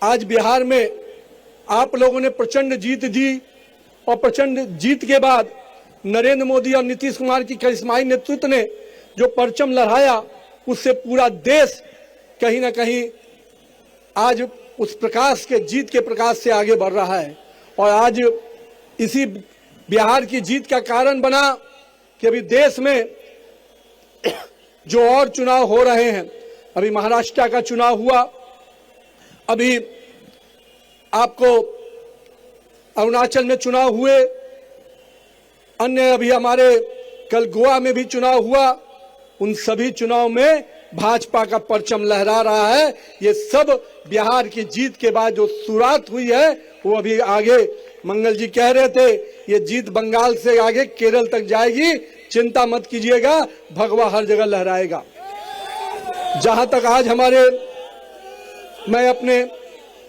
आज बिहार में आप लोगों ने प्रचंड जीत दी और प्रचंड जीत के बाद नरेंद्र मोदी और नीतीश कुमार की करिश्माई नेतृत्व ने जो परचम लहराया, उससे पूरा देश कहीं ना कहीं आज उस प्रकाश के, जीत के प्रकाश से आगे बढ़ रहा है। और आज इसी बिहार की जीत का कारण बना कि अभी देश में जो और चुनाव हो रहे हैं, अभी महाराष्ट्र का चुनाव हुआ, अभी आपको अरुणाचल में चुनाव हुए, अन्य अभी हमारे कल गोवा में भी चुनाव हुआ। उन सभी चुनाव में भाजपा का परचम लहरा रहा है। ये सब बिहार की जीत के बाद जो शुरुआत हुई है वो अभी आगे, मंगल जी कह रहे थे, ये जीत बंगाल से आगे केरल तक जाएगी, चिंता मत कीजिएगा, भगवा हर जगह लहराएगा। जहां तक आज मैं अपने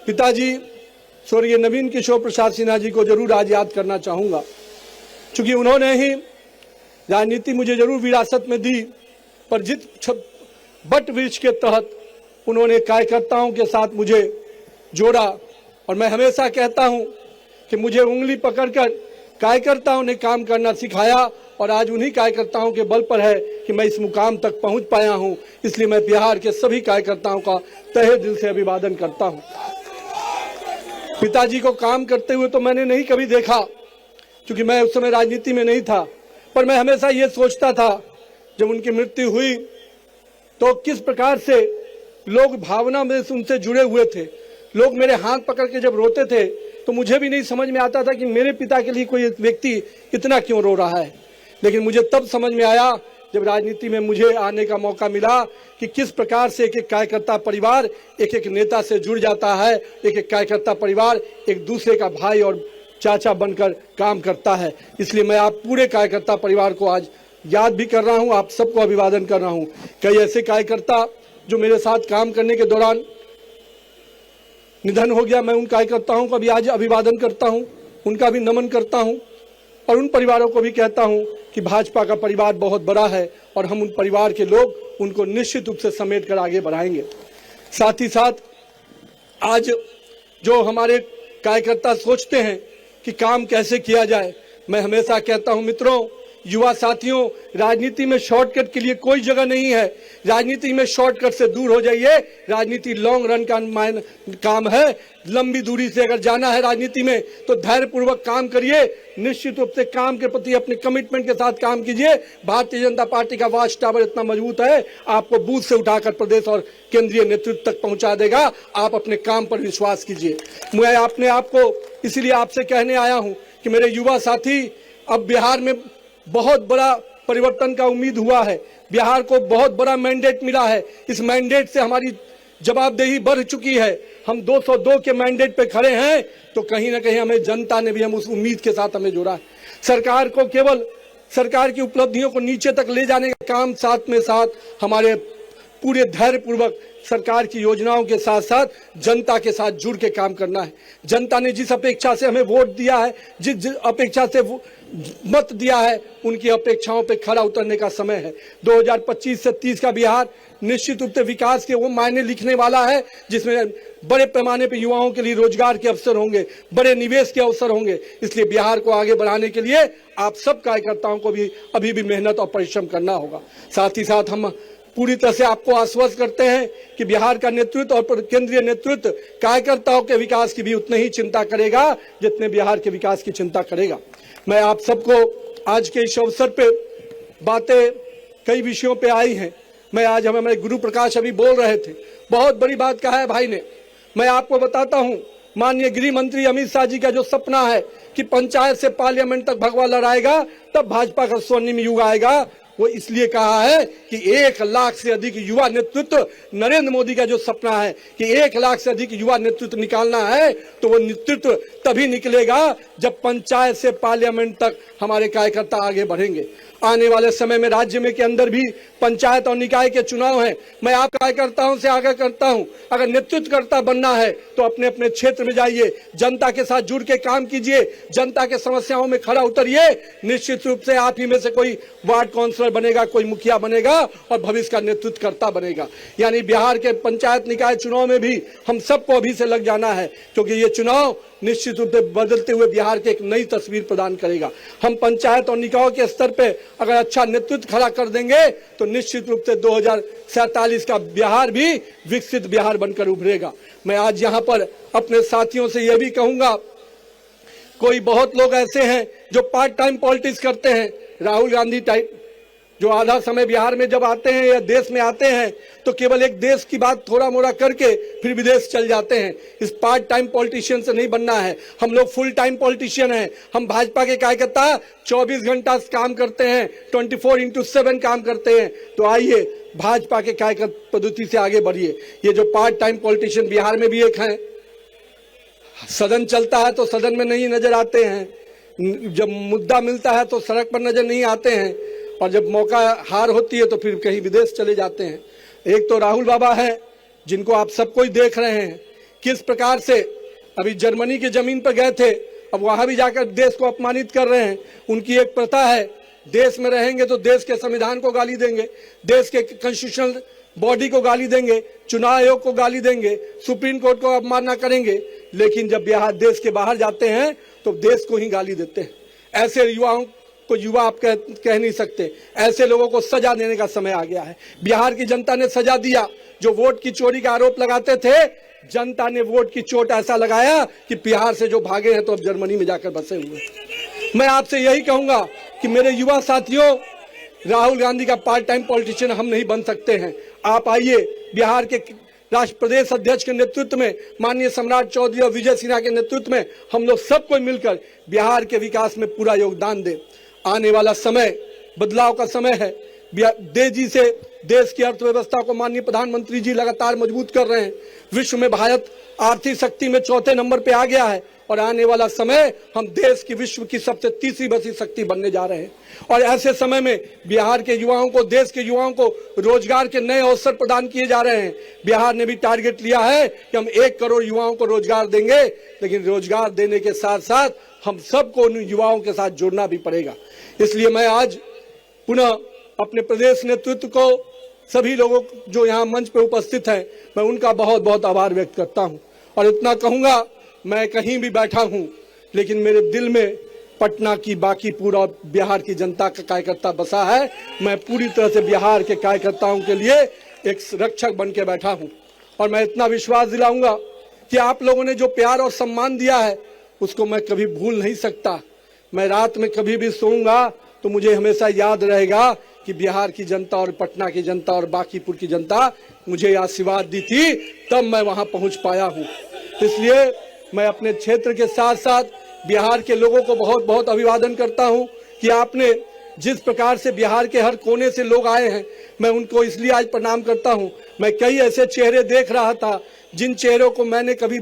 पिताजी स्वर्गीय नवीन किशोर प्रसाद सिन्हा जी को जरूर आज याद करना चाहूंगा, क्योंकि उन्होंने ही राजनीति मुझे जरूर विरासत में दी, पर जित बट वृक्ष के तहत उन्होंने कार्यकर्ताओं के साथ मुझे जोड़ा। और मैं हमेशा कहता हूं कि मुझे उंगली पकड़कर कार्यकर्ताओं ने काम करना सिखाया, और आज उन्हीं कार्यकर्ताओं के बल पर है कि मैं इस मुकाम तक पहुंच पाया हूं। इसलिए मैं बिहार के सभी कार्यकर्ताओं का तहे दिल से अभिवादन करता हूं। पिताजी को काम करते हुए तो मैंने नहीं कभी देखा, क्योंकि मैं उस समय राजनीति में नहीं था, पर मैं हमेशा ये सोचता था जब उनकी मृत्यु हुई तो किस प्रकार से लोग भावना में उनसे जुड़े हुए थे। लोग मेरे हाथ पकड़ के जब रोते थे तो मुझे भी नहीं समझ में आता था कि मेरे पिता के लिए कोई व्यक्ति इतना क्यों रो रहा है। लेकिन मुझे तब समझ में आया जब राजनीति में मुझे आने का मौका मिला कि किस प्रकार से एक एक कार्यकर्ता परिवार एक एक नेता से जुड़ जाता है, एक एक कार्यकर्ता परिवार एक दूसरे का भाई और चाचा बनकर काम करता है। इसलिए मैं आप पूरे कार्यकर्ता परिवार को आज याद भी कर रहा हूं, आप सबको अभिवादन कर रहा हूं। कई ऐसे कार्यकर्ता जो मेरे साथ काम करने के दौरान निधन हो गया, मैं उन कार्यकर्ताओं का भी आज अभिवादन करता हूं, उनका भी नमन करता हूं, और उन परिवारों को भी कहता हूं कि भाजपा का परिवार बहुत बड़ा है और हम उन परिवार के लोग उनको निश्चित रूप से समेट कर आगे बढ़ाएंगे। साथ ही साथ आज जो हमारे कार्यकर्ता सोचते हैं कि काम कैसे किया जाए, मैं हमेशा कहता हूं मित्रों, युवा साथियों, राजनीति में शॉर्टकट के लिए कोई जगह नहीं है। राजनीति में शॉर्टकट से दूर हो जाइए। राजनीति लॉन्ग रन का काम है। लंबी दूरी से अगर जाना है राजनीति में तो धैर्यपूर्वक काम करिए, निश्चित रूप से काम के प्रति अपने कमिटमेंट के साथ काम कीजिए। भारतीय जनता पार्टी का वॉच टावर इतना मजबूत है, आपको बूथ से उठाकर प्रदेश और केंद्रीय नेतृत्व तक पहुंचा देगा। आप अपने काम पर विश्वास कीजिए। मैं अपने आप को इसलिए आपसे कहने आया हूं कि मेरे युवा साथी, अब बिहार में बहुत बड़ा परिवर्तन का उम्मीद हुआ है। बिहार को बहुत बड़ा मैंडेट मिला है। इस मैंडेट से हमारी जवाबदेही बढ़ चुकी है। हम 202 के मैंडेट पे खड़े हैं, तो कहीं ना कहीं हमें जनता ने भी हम उस उम्मीद के साथ हमें जोड़ा है। सरकार को केवल सरकार की उपलब्धियों को नीचे तक ले जाने का काम, साथ में साथ हमारे पूरे धैर्यपूर्वक सरकार की योजनाओं के साथ साथ जनता के साथ जुड़ के काम करना है। जनता ने जिस अपेक्षा से हमें वोट दिया है, जिस अपेक्षा से मत दिया है, उनकी अपेक्षाओं पे खरा उतरने का समय है। 2025 से 30 का बिहार निश्चित रूप से विकास के वो मायने लिखने वाला है जिसमें बड़े पैमाने पर युवाओं के लिए रोजगार के अवसर होंगे, बड़े निवेश के अवसर होंगे। इसलिए बिहार को आगे बढ़ाने के लिए आप सब कार्यकर्ताओं को भी अभी भी मेहनत और परिश्रम करना होगा। साथ ही साथ हम पूरी तरह से आपको आश्वस्त करते हैं कि बिहार का नेतृत्व और केंद्रीय नेतृत्व कार्यकर्ताओं के विकास की भी उतनी ही चिंता करेगा जितने बिहार के विकास की चिंता करेगा। मैं आप सबको आज के इस अवसर पे बातें कई विषयों पे आई हैं। मैं आज हमारे गुरु प्रकाश अभी बोल रहे थे, बहुत बड़ी बात कहा है भाई ने। मैं आपको बताता हूं, माननीय गृह मंत्री अमित शाह जी का जो सपना है कि पंचायत से पार्लियामेंट तक भगवा लड़ाएगा, तब भाजपा का स्वर्णिम युग आएगा, वो इसलिए कहा है कि 1 लाख से अधिक युवा नेतृत्व, नरेंद्र मोदी का जो सपना है कि 1 लाख से अधिक युवा नेतृत्व निकालना है, तो वो नेतृत्व तभी निकलेगा जब पंचायत से पार्लियामेंट तक हमारे कार्यकर्ता आगे बढ़ेंगे। आने वाले समय में राज्य में के अंदर भी पंचायत और निकाय के चुनाव हैं। मैं आप कार्यकर्ताओं से आग्रह करता हूं, अगर नेतृत्वकर्ता बनना है तो अपने अपने क्षेत्र में जाइए, जनता के साथ जुड़ के काम कीजिए, जनता के समस्याओं में खड़ा उतरिए। निश्चित रूप से आप ही में से कोई वार्ड काउंसिलर काउंसलर बनेगा, कोई मुखिया बनेगा और भविष्य का नेतृत्व करता बनेगा। यानी बिहार के पंचायत निकाय चुनाव में भी हम सबको अभी से लग जाना है, क्योंकि ये चुनाव निश्चित रूप से बदलते हुए बिहार के एक नई तस्वीर प्रदान करेगा। हम पंचायत और निकायों के स्तर पे अगर अच्छा नेतृत्व खड़ा कर देंगे तो निश्चित रूप से 2047 का बिहार भी विकसित बिहार बनकर उभरेगा। मैं आज यहाँ पर अपने साथियों से यह भी कहूंगा, कोई बहुत लोग ऐसे हैं जो पार्ट टाइम पॉलिटिक्स करते हैं, राहुल गांधी टाइप, जो आधा समय बिहार में जब आते हैं या देश में आते हैं तो केवल एक देश की बात थोड़ा मोड़ा करके फिर विदेश चल जाते हैं। इस पार्ट टाइम पॉलिटिशियन से नहीं बनना है, हम लोग फुल टाइम पॉलिटिशियन हैं। हम भाजपा के कार्यकर्ता 24 घंटा काम करते हैं, 24/7 काम करते हैं। तो आइए भाजपा के कार्यकर्ता पद्धति से आगे बढ़िए। ये जो पार्ट टाइम पॉलिटिशियन बिहार में भी एक है, सदन चलता है तो सदन में नहीं नजर आते हैं, जब मुद्दा मिलता है तो सड़क पर नजर नहीं आते हैं, और जब मौका हार होती है तो फिर कहीं विदेश चले जाते हैं। एक तो राहुल बाबा हैं जिनको आप सबको ही देख रहे हैं किस प्रकार से अभी जर्मनी की जमीन पर गए थे, अब वहां भी जाकर देश को अपमानित कर रहे हैं। उनकी एक प्रथा है, देश में रहेंगे तो देश के संविधान को गाली देंगे, देश के कॉन्स्टिट्यूशनल बॉडी को गाली देंगे, चुनाव आयोग को गाली देंगे, सुप्रीम कोर्ट को अवमानना करेंगे, लेकिन जब बिहार देश के बाहर जाते हैं तो देश को ही गाली देते हैं। ऐसे युवाओं को युवा आप कह नहीं सकते, ऐसे लोगों को सजा देने का समय आ गया है। बिहार की जनता ने सजा दिया। जो वोट की चोरी का आरोप लगाते थे, जनता ने वोट की चोट ऐसा लगाया कि बिहार से जो भागे हैं तो अब जर्मनी में जाकर बसे हुए। मैं आपसे यही कहूंगा कि मेरे युवा साथियों, राहुल गांधी का पार्ट टाइम पॉलिटिशियन हम नहीं बन सकते हैं। आप आइए, बिहार के राष्ट्र प्रदेश अध्यक्ष के नेतृत्व में, माननीय सम्राट चौधरी और विजय सिन्हा के नेतृत्व में हम लोग सबको मिलकर बिहार के विकास में पूरा योगदान दें। आने वाला समय बदलाव का समय है। तेजी से देश की अर्थव्यवस्था को माननीय प्रधानमंत्री जी लगातार मजबूत कर रहे हैं। विश्व में भारत आर्थिक शक्ति में 4थे नंबर पे आ गया है, और आने वाला समय हम देश की विश्व की सबसे तीसरी बड़ी शक्ति बनने जा रहे हैं। और ऐसे समय में बिहार के युवाओं को, देश के युवाओं को रोजगार के नए अवसर प्रदान किए जा रहे हैं। बिहार ने भी टारगेट लिया है कि हम 1 करोड़ युवाओं को रोजगार देंगे, लेकिन रोजगार देने के साथ साथ हम सबको उन युवाओं के साथ जुड़ना भी पड़ेगा। इसलिए मैं आज पुनः अपने प्रदेश नेतृत्व को, सभी लोगों जो यहाँ मंच पे उपस्थित हैं, मैं उनका बहुत बहुत आभार व्यक्त करता हूँ। और इतना कहूँगा, मैं कहीं भी बैठा हूँ लेकिन मेरे दिल में पटना की, बांकीपुर और बिहार की जनता का कार्यकर्ता बसा है। मैं पूरी तरह से बिहार के कार्यकर्ताओं के लिए एक रक्षक बन के बैठा हूँ। और मैं इतना विश्वास दिलाऊंगा कि आप लोगों ने जो प्यार और सम्मान दिया है उसको मैं कभी भूल नहीं सकता। मैं रात में कभी भी सोऊंगा तो मुझे हमेशा याद रहेगा कि बिहार की जनता और पटना की जनता और बांकीपुर की जनता मुझे आशीर्वाद दी थी, तब मैं वहां पहुंच पाया हूं। इसलिए मैं अपने क्षेत्र के साथ साथ बिहार के लोगों को बहुत बहुत अभिवादन करता हूं कि आपने जिस प्रकार से बिहार के हर कोने से लोग आए हैं, मैं उनको इसलिए आज प्रणाम करता हूं। मैं कई ऐसे चेहरे देख रहा था जिन चेहरों को मैंने कभी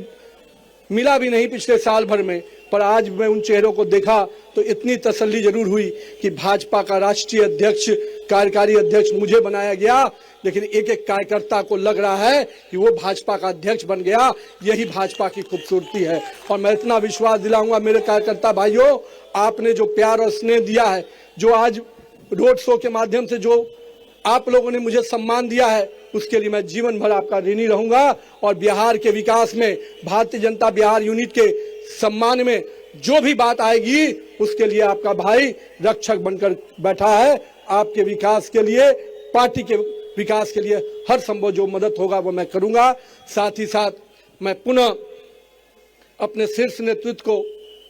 मिला भी नहीं पिछले साल भर में, पर आज मैं उन चेहरों को देखा तो इतनी तसल्ली जरूर हुई कि भाजपा का राष्ट्रीय अध्यक्ष, कार्यकारी अध्यक्ष मुझे बनाया गया, लेकिन एक एक कार्यकर्ता को लग रहा है कि वो भाजपा का अध्यक्ष बन गया। यही भाजपा की खूबसूरती है। और मैं इतना विश्वास दिलाऊंगा मेरे कार्यकर्ता भाइयों, आपने जो प्यार और स्नेह दिया है, जो आज रोड शो के माध्यम से जो आप लोगों ने मुझे सम्मान दिया है, उसके लिए मैं जीवन भर आपका ऋणी रहूंगा। और बिहार के विकास में, भारतीय जनता बिहार यूनिट के सम्मान में जो भी बात आएगी, उसके लिए आपका भाई रक्षक बनकर बैठा है। आपके विकास के लिए, पार्टी के विकास के लिए हर संभव जो मदद होगा वो मैं करूंगा। साथ ही साथ मैं पुनः अपने शीर्ष नेतृत्व को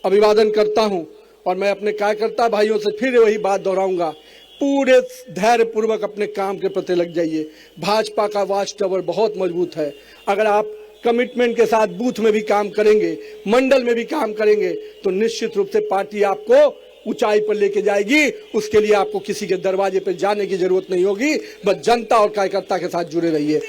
अभिवादन करता हूं, और मैं अपने कार्यकर्ता भाइयों से फिर वही बात दोहराऊंगा, पूरे धैर्य पूर्वक अपने काम के प्रति लग जाइए। भाजपा का वॉच टावर बहुत मजबूत है। अगर आप कमिटमेंट के साथ बूथ में भी काम करेंगे, मंडल में भी काम करेंगे, तो निश्चित रूप से पार्टी आपको ऊंचाई पर लेके जाएगी। उसके लिए आपको किसी के दरवाजे पर जाने की जरूरत नहीं होगी, बस जनता और कार्यकर्ता के साथ जुड़े रहिए।